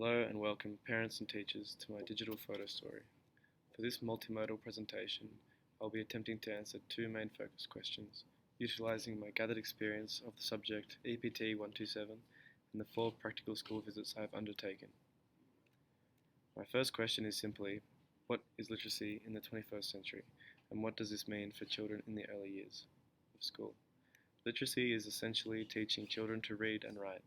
Hello and welcome parents and teachers to my digital photo story. For this multimodal presentation, I'll be attempting to answer two main focus questions, utilizing my gathered experience of the subject EPT 127 and the 4 practical school visits I have undertaken. My first question is simply, what is literacy in the 21st century, and what does this mean for children in the early years of school? Literacy is essentially teaching children to read and write.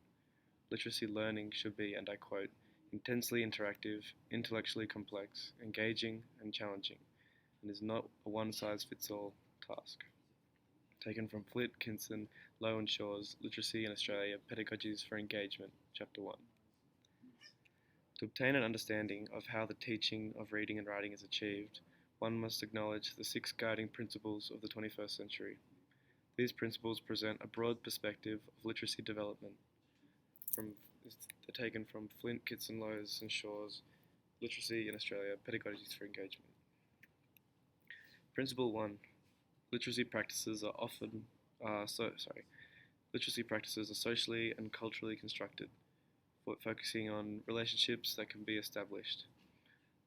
Literacy learning should be, and I quote, intensely interactive, intellectually complex, engaging, and challenging, and is not a one-size-fits-all task. Taken from Flint, Kinson, Lowe and Shaw's Literacy in Australia, Pedagogies for Engagement, Chapter 1. To obtain an understanding of how the teaching of reading and writing is achieved, one must acknowledge the 6 guiding principles of the 21st century. These principles present a broad perspective of literacy development. They're taken from Flint, Kitson, Lowe's and Shaw's Literacy in Australia, Pedagogies for Engagement. Principle 1. Literacy practices are socially and culturally constructed, focusing on relationships that can be established.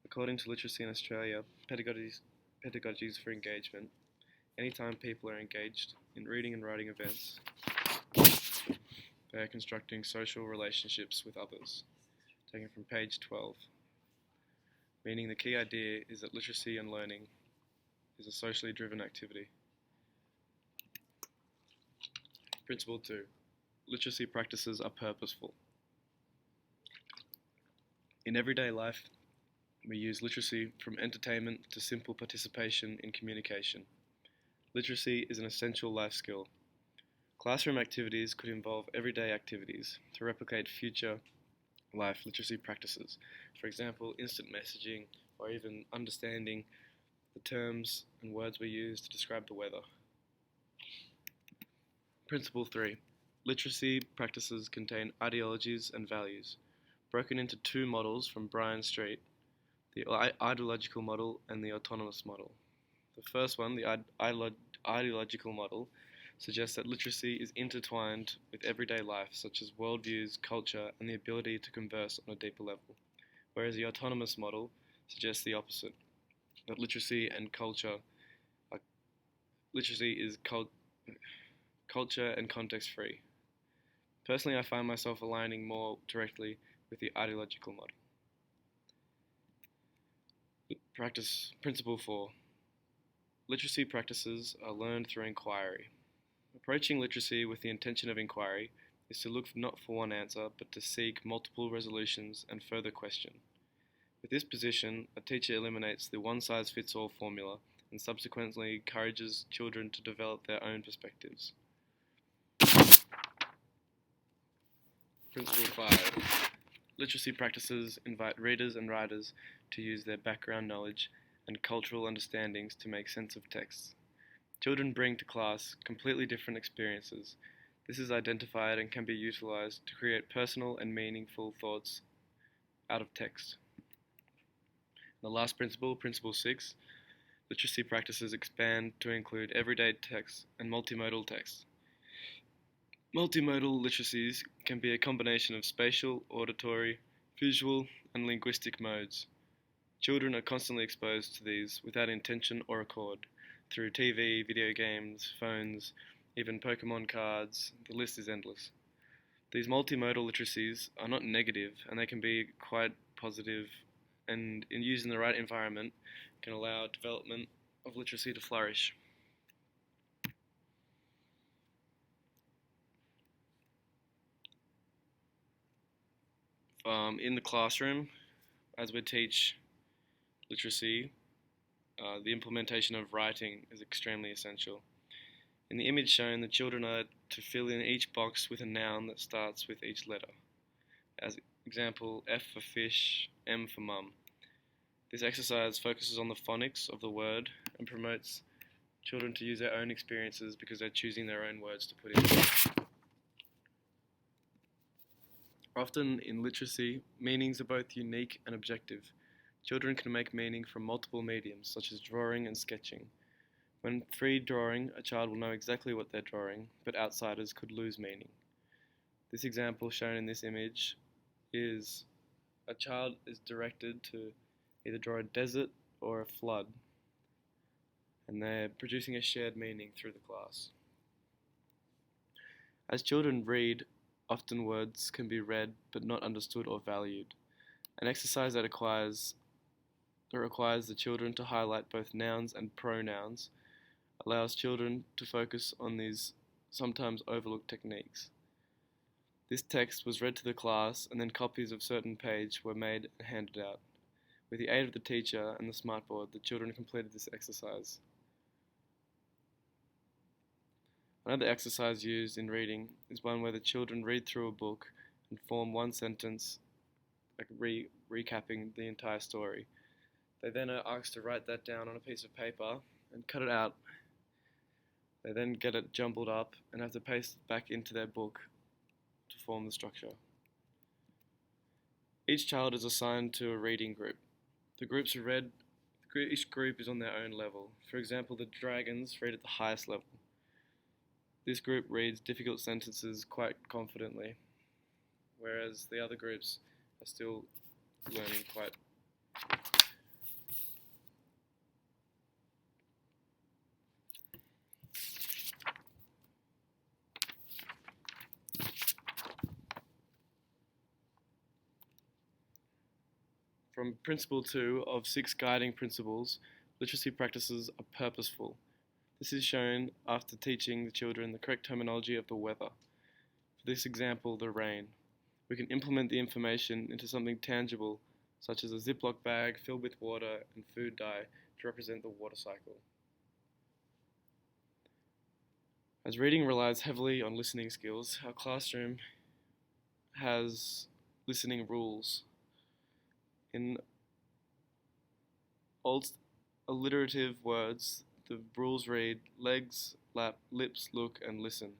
According to Literacy in Australia, Pedagogies for Engagement, anytime people are engaged in reading and writing events, they are constructing social relationships with others, taken from page 12, meaning the key idea is that literacy and learning is a socially driven activity. Principle 2. Literacy practices are purposeful. In everyday life, we use literacy from entertainment to simple participation in communication. Literacy is an essential life skill. Classroom activities could involve everyday activities to replicate future life literacy practices. For example, instant messaging or even understanding the terms and words we use to describe the weather. Principle 3. Literacy practices contain ideologies and values, broken into 2 models from Bryan Street, the ideological model and the autonomous model. The first one, the ideological model, suggests that literacy is intertwined with everyday life, such as worldviews, culture, and the ability to converse on a deeper level, whereas the autonomous model suggests the opposite, that literacy is culture and context-free. Personally, I find myself aligning more directly with the ideological model. Principle 4. Literacy practices are learned through inquiry. Approaching literacy with the intention of inquiry is to look not for one answer, but to seek multiple resolutions and further question. With this position, a teacher eliminates the one-size-fits-all formula and subsequently encourages children to develop their own perspectives. Principle 5. Literacy practices invite readers and writers to use their background knowledge and cultural understandings to make sense of texts. Children bring to class completely different experiences. This is identified and can be utilized to create personal and meaningful thoughts out of text. The last principle, Principle 6, literacy practices expand to include everyday text and multimodal text. Multimodal literacies can be a combination of spatial, auditory, visual, and linguistic modes. Children are constantly exposed to these without intention or accord, through TV, video games, phones, even Pokemon cards. The list is endless. These multimodal literacies are not negative, and they can be quite positive, and in using the right environment can allow development of literacy to flourish. In the classroom, as we teach literacy, the implementation of writing is extremely essential. In the image shown, the children are to fill in each box with a noun that starts with each letter. As example, F for fish, M for mum. This exercise focuses on the phonics of the word and promotes children to use their own experiences because they're choosing their own words to put in. Often in literacy, meanings are both unique and objective. Children can make meaning from multiple mediums, such as drawing and sketching. When free drawing, a child will know exactly what they're drawing, but outsiders could lose meaning. This example shown in this image is a child is directed to either draw a desert or a flood, and they're producing a shared meaning through the class. As children read, often words can be read but not understood or valued. An exercise that requires the children to highlight both nouns and pronouns allows children to focus on these sometimes overlooked techniques. This text was read to the class, and then copies of certain page were made and handed out. With the aid of the teacher and the smartboard, the children completed this exercise. Another exercise used in reading is one where the children read through a book and form one sentence, like recapping the entire story. They then are asked to write that down on a piece of paper and cut it out. They then get it jumbled up and have to paste it back into their book to form the structure. Each child is assigned to a reading group. The groups are read, each group is on their own level. For example, the dragons read at the highest level. This group reads difficult sentences quite confidently, whereas the other groups are still learning quite. From Principle 2 of 6 guiding principles, literacy practices are purposeful. This is shown after teaching the children the correct terminology of the weather. For this example, the rain. We can implement the information into something tangible, such as a Ziploc bag filled with water and food dye to represent the water cycle. As reading relies heavily on listening skills, our classroom has listening rules. In alliterative words, the rules read legs, lap, lips, look, and listen.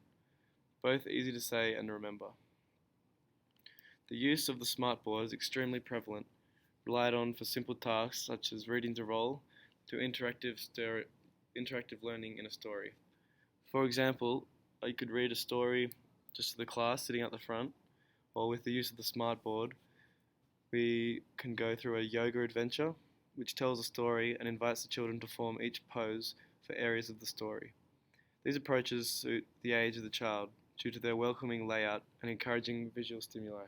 Both easy to say and remember. The use of the smartboard is extremely prevalent, relied on for simple tasks such as reading to roll to interactive learning in a story. For example, you could read a story just to the class sitting at the front, or with the use of the smartboard, we can go through a yoga adventure, which tells a story and invites the children to form each pose for areas of the story. These approaches suit the age of the child due to their welcoming layout and encouraging visual stimuli.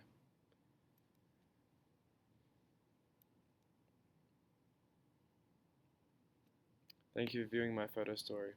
Thank you for viewing my photo story.